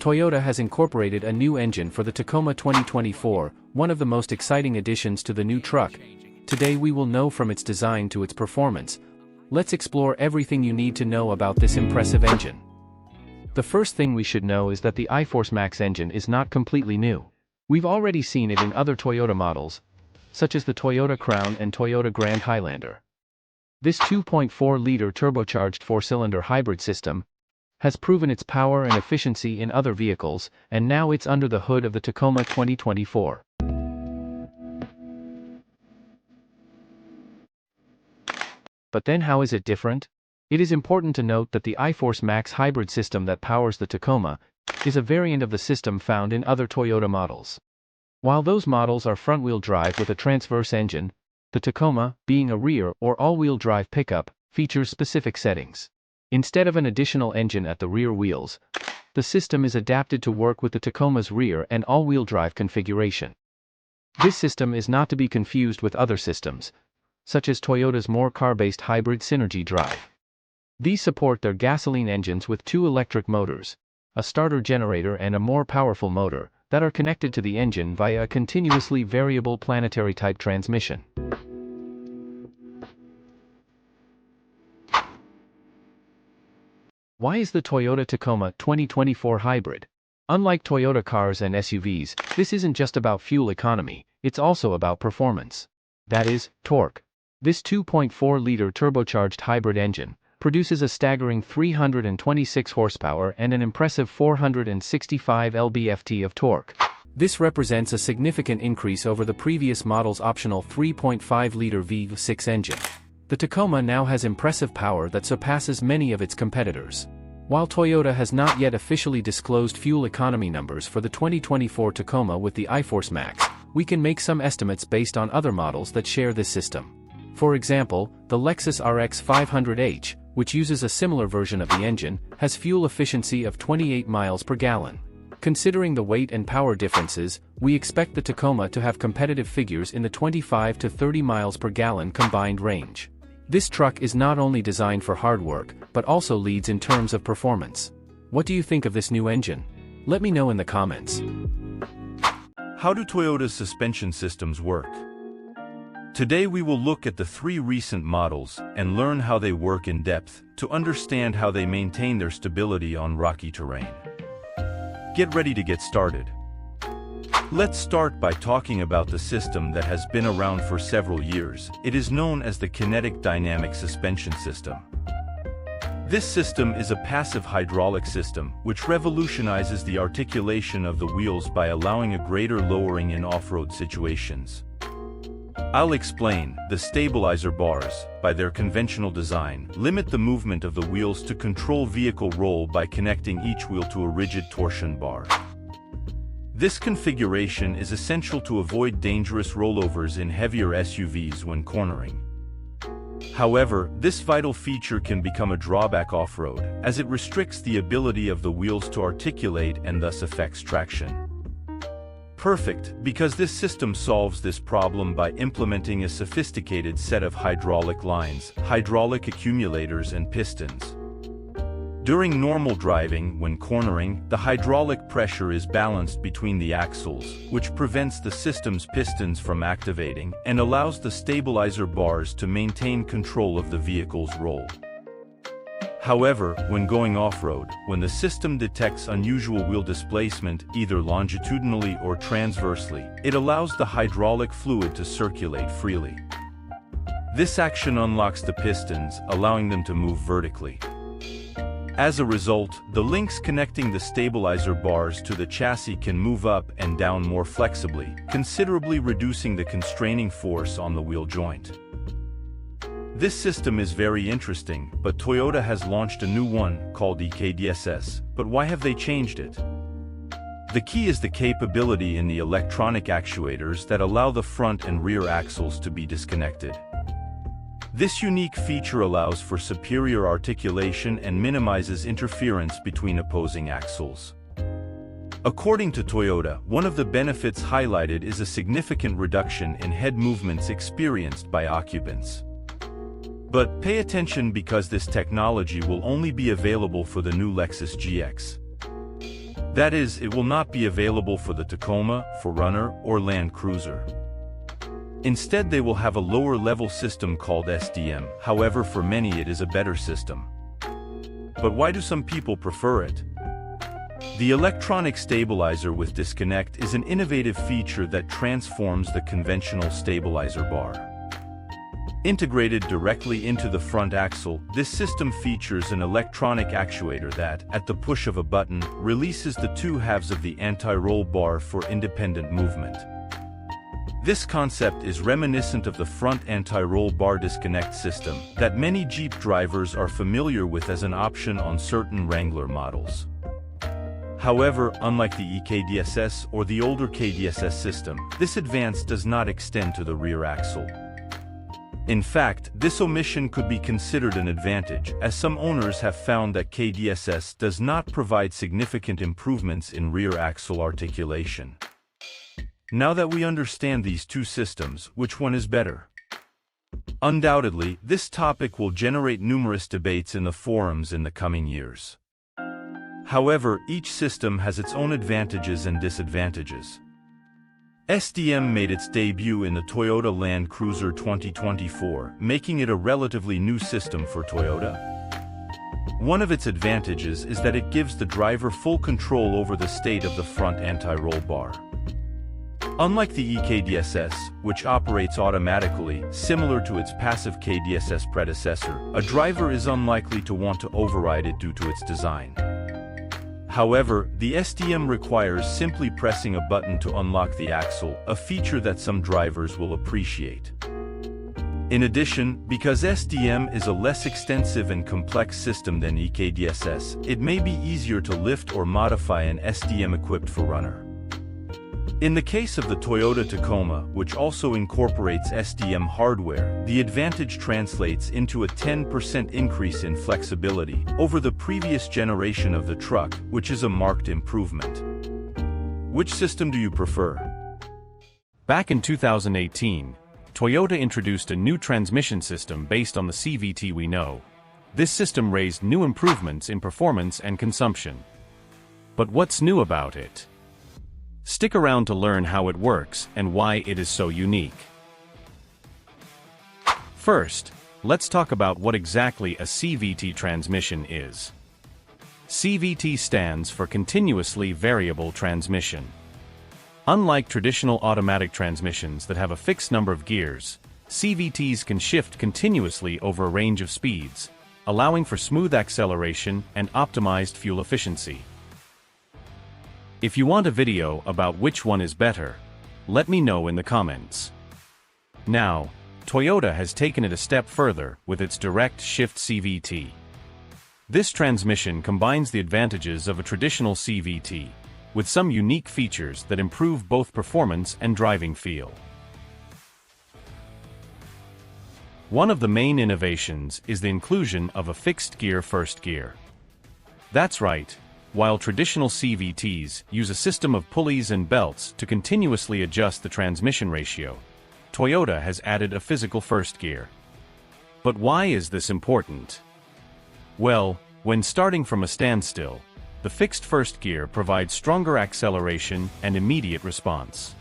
Toyota has incorporated a new engine for the Tacoma 2024, one of the most exciting additions to the new truck. Today we will know from its design to its performance. Let's explore everything you need to know about this impressive engine. The first thing we should know is that the iForce Max engine is not completely new. We've already seen it in other Toyota models, such as the Toyota Crown and Toyota Grand Highlander. This 2.4-liter turbocharged four-cylinder hybrid system has proven its power and efficiency in other vehicles, and now it's under the hood of the Tacoma 2024. But then how is it different? It is important to note that the iForce Max hybrid system that powers the Tacoma is a variant of the system found in other Toyota models. While those models are front-wheel drive with a transverse engine, the Tacoma, being a rear or all-wheel drive pickup, features specific settings. Instead of an additional engine at the rear wheels, the system is adapted to work with the Tacoma's rear and all-wheel drive configuration. This system is not to be confused with other systems, such as Toyota's more car-based hybrid Synergy drive. These support their gasoline engines with two electric motors, a starter generator and a more powerful motor, that are connected to the engine via a continuously variable planetary-type transmission. Why is the Toyota Tacoma 2024 hybrid? Unlike Toyota cars and SUVs, this isn't just about fuel economy, it's also about performance. That is, torque. This 2.4-liter turbocharged hybrid engine produces a staggering 326 horsepower and an impressive 465 lb-ft of torque. This represents a significant increase over the previous model's optional 3.5-liter V6 engine. The Tacoma now has impressive power that surpasses many of its competitors. While Toyota has not yet officially disclosed fuel economy numbers for the 2024 Tacoma with the iForce Max, we can make some estimates based on other models that share this system. For example, the Lexus RX 500h, which uses a similar version of the engine, has fuel efficiency of 28 miles per gallon. Considering the weight and power differences, we expect the Tacoma to have competitive figures in the 25 to 30 miles per gallon combined range. This truck is not only designed for hard work, but also leads in terms of performance. What do you think of this new engine? Let me know in the comments. How do Toyota's suspension systems work? Today we will look at the three recent models and learn how they work in depth to understand how they maintain their stability on rocky terrain. Get ready to get started. Let's start by talking about the system that has been around for several years. It is known as the kinetic dynamic suspension system. This system is a passive hydraulic system which revolutionizes the articulation of the wheels by allowing a greater lowering in off-road situations. I'll explain. The stabilizer bars, by their conventional design, limit the movement of the wheels to control vehicle roll by connecting each wheel to a rigid torsion bar. This configuration is essential to avoid dangerous rollovers in heavier SUVs when cornering. However, this vital feature can become a drawback off-road, as it restricts the ability of the wheels to articulate and thus affects traction. Perfect, because this system solves this problem by implementing a sophisticated set of hydraulic lines, hydraulic accumulators and pistons. During normal driving, when cornering, the hydraulic pressure is balanced between the axles, which prevents the system's pistons from activating and allows the stabilizer bars to maintain control of the vehicle's roll. However, when going off-road, when the system detects unusual wheel displacement, either longitudinally or transversely, it allows the hydraulic fluid to circulate freely. This action unlocks the pistons, allowing them to move vertically. As a result, the links connecting the stabilizer bars to the chassis can move up and down more flexibly, considerably reducing the constraining force on the wheel joint. This system is very interesting, but Toyota has launched a new one, called EKDSS. But why have they changed it? The key is the capability in the electronic actuators that allow the front and rear axles to be disconnected. This unique feature allows for superior articulation and minimizes interference between opposing axles. According to Toyota, one of the benefits highlighted is a significant reduction in head movements experienced by occupants. But pay attention, because this technology will only be available for the new Lexus GX. That is, it will not be available for the Tacoma, 4Runner, or Land Cruiser. Instead, they will have a lower-level system called SDM. However, for many it is a better system. But why do some people prefer it? The electronic stabilizer with disconnect is an innovative feature that transforms the conventional stabilizer bar. Integrated directly into the front axle, this system features an electronic actuator that, at the push of a button, releases the two halves of the anti-roll bar for independent movement. This concept is reminiscent of the front anti-roll bar disconnect system that many Jeep drivers are familiar with as an option on certain Wrangler models. However, unlike the EKDSS or the older KDSS system, this advance does not extend to the rear axle. In fact, this omission could be considered an advantage, as some owners have found that KDSS does not provide significant improvements in rear axle articulation. Now that we understand these two systems, which one is better? Undoubtedly, this topic will generate numerous debates in the forums in the coming years. However, each system has its own advantages and disadvantages. SDM made its debut in the Toyota Land Cruiser 2024, making it a relatively new system for Toyota. One of its advantages is that it gives the driver full control over the state of the front anti-roll bar. Unlike the EKDSS, which operates automatically, similar to its passive KDSS predecessor, a driver is unlikely to want to override it due to its design. However, the SDM requires simply pressing a button to unlock the axle, a feature that some drivers will appreciate. In addition, because SDM is a less extensive and complex system than EKDSS, it may be easier to lift or modify an SDM-equipped 4Runner. In the case of the Toyota Tacoma, which also incorporates SDM hardware, the advantage translates into a 10% increase in flexibility over the previous generation of the truck, which is a marked improvement. Which system do you prefer? Back in 2018, Toyota introduced a new transmission system based on the CVT we know. This system raised new improvements in performance and consumption. But what's new about it? Stick around to learn how it works and why it is so unique. First, let's talk about what exactly a CVT transmission is. CVT stands for Continuously Variable Transmission. Unlike traditional automatic transmissions that have a fixed number of gears, CVTs can shift continuously over a range of speeds, allowing for smooth acceleration and optimized fuel efficiency. If you want a video about which one is better, let me know in the comments. Now, Toyota has taken it a step further with its direct shift CVT. This transmission combines the advantages of a traditional CVT with some unique features that improve both performance and driving feel. One of the main innovations is the inclusion of a fixed-gear first gear. That's right. While traditional CVTs use a system of pulleys and belts to continuously adjust the transmission ratio, Toyota has added a physical first gear. But why is this important? Well, when starting from a standstill, the fixed first gear provides stronger acceleration and immediate response.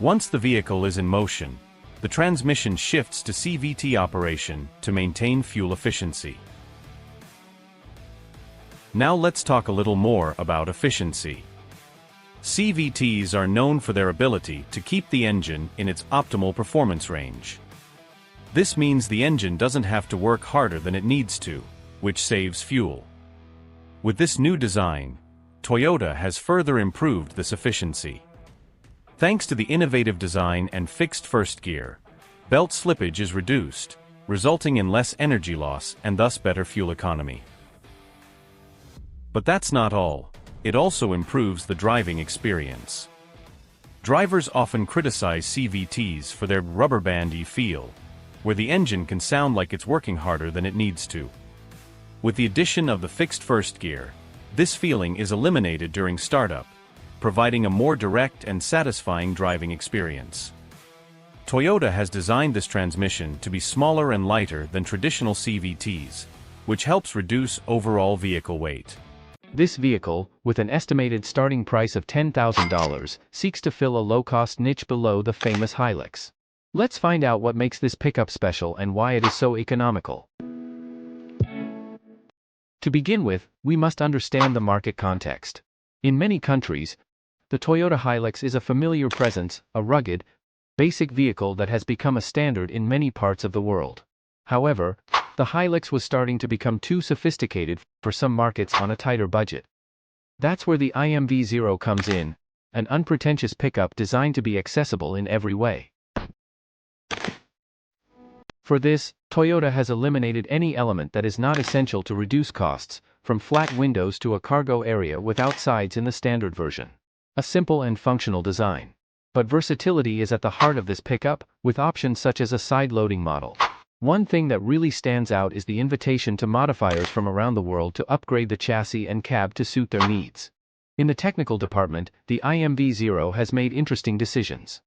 Once the vehicle is in motion, the transmission shifts to CVT operation to maintain fuel efficiency. Now let's talk a little more about efficiency. CVTs are known for their ability to keep the engine in its optimal performance range. This means the engine doesn't have to work harder than it needs to, which saves fuel. With this new design, Toyota has further improved this efficiency. Thanks to the innovative design and fixed first gear, belt slippage is reduced, resulting in less energy loss and thus better fuel economy. But that's not all. It also improves the driving experience. Drivers often criticize CVTs for their rubber bandy feel, where the engine can sound like it's working harder than it needs to. With the addition of the fixed first gear, this feeling is eliminated during startup, providing a more direct and satisfying driving experience. Toyota has designed this transmission to be smaller and lighter than traditional CVTs, which helps reduce overall vehicle weight. This vehicle, with an estimated starting price of $10,000, seeks to fill a low-cost niche below the famous Hilux. Let's find out what makes this pickup special and why it is so economical. To begin with, we must understand the market context. In many countries, the Toyota Hilux is a familiar presence, a rugged, basic vehicle that has become a standard in many parts of the world. However, the Hilux was starting to become too sophisticated for some markets on a tighter budget. That's where the IMV0 comes in, an unpretentious pickup designed to be accessible in every way. For this, Toyota has eliminated any element that is not essential to reduce costs, from flat windows to a cargo area without sides in the standard version. A simple and functional design. But versatility is at the heart of this pickup, with options such as a side-loading model. One thing that really stands out is the invitation to modifiers from around the world to upgrade the chassis and cab to suit their needs. In the technical department, the IMV0 has made interesting decisions.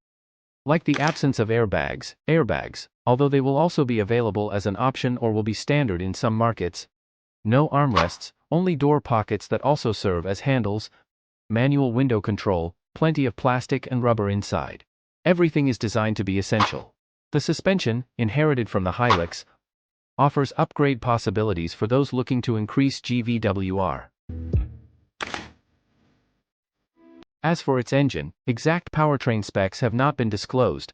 Like the absence of airbags, although they will also be available as an option or will be standard in some markets. No armrests, only door pockets that also serve as handles, manual window control, plenty of plastic and rubber inside. Everything is designed to be essential. The suspension, inherited from the Hilux, offers upgrade possibilities for those looking to increase GVWR. As for its engine, exact powertrain specs have not been disclosed,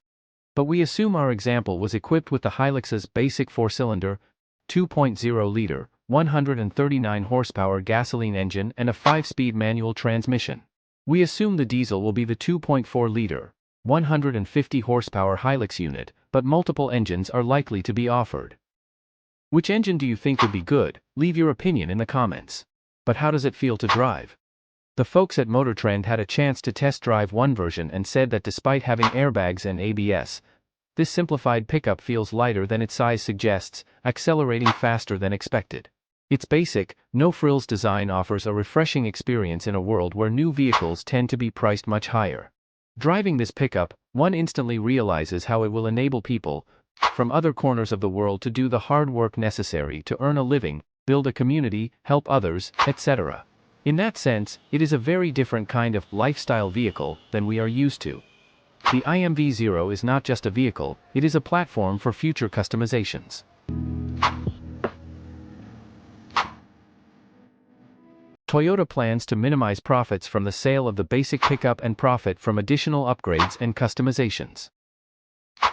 but we assume our example was equipped with the Hilux's basic 4-cylinder, 2.0-liter, 139 horsepower gasoline engine and a 5-speed manual transmission. We assume the diesel will be the 2.4-liter, 150 horsepower Hilux unit, but multiple engines are likely to be offered. Which engine do you think would be good? Leave your opinion in the comments. But how does it feel to drive? The folks at MotorTrend had a chance to test drive one version and said that despite having airbags and ABS, this simplified pickup feels lighter than its size suggests, accelerating faster than expected. Its basic, no-frills design offers a refreshing experience in a world where new vehicles tend to be priced much higher. Driving this pickup, one instantly realizes how it will enable people from other corners of the world to do the hard work necessary to earn a living, build a community, help others, etc. In that sense, it is a very different kind of lifestyle vehicle than we are used to. The IMV0 is not just a vehicle, it is a platform for future customizations. Toyota plans to minimize profits from the sale of the basic pickup and profit from additional upgrades and customizations.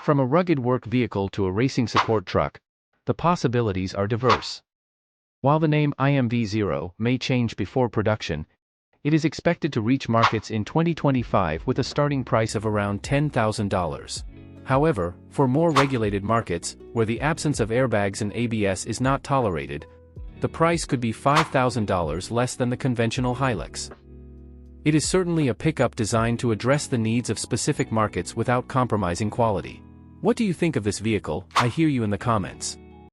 From a rugged work vehicle to a racing support truck, the possibilities are diverse. While the name IMV0 may change before production, it is expected to reach markets in 2025 with a starting price of around $10,000. However, for more regulated markets, where the absence of airbags and ABS is not tolerated, the price could be $5,000 less than the conventional Hilux. It is certainly a pickup designed to address the needs of specific markets without compromising quality. What do you think of this vehicle? I hear you in the comments.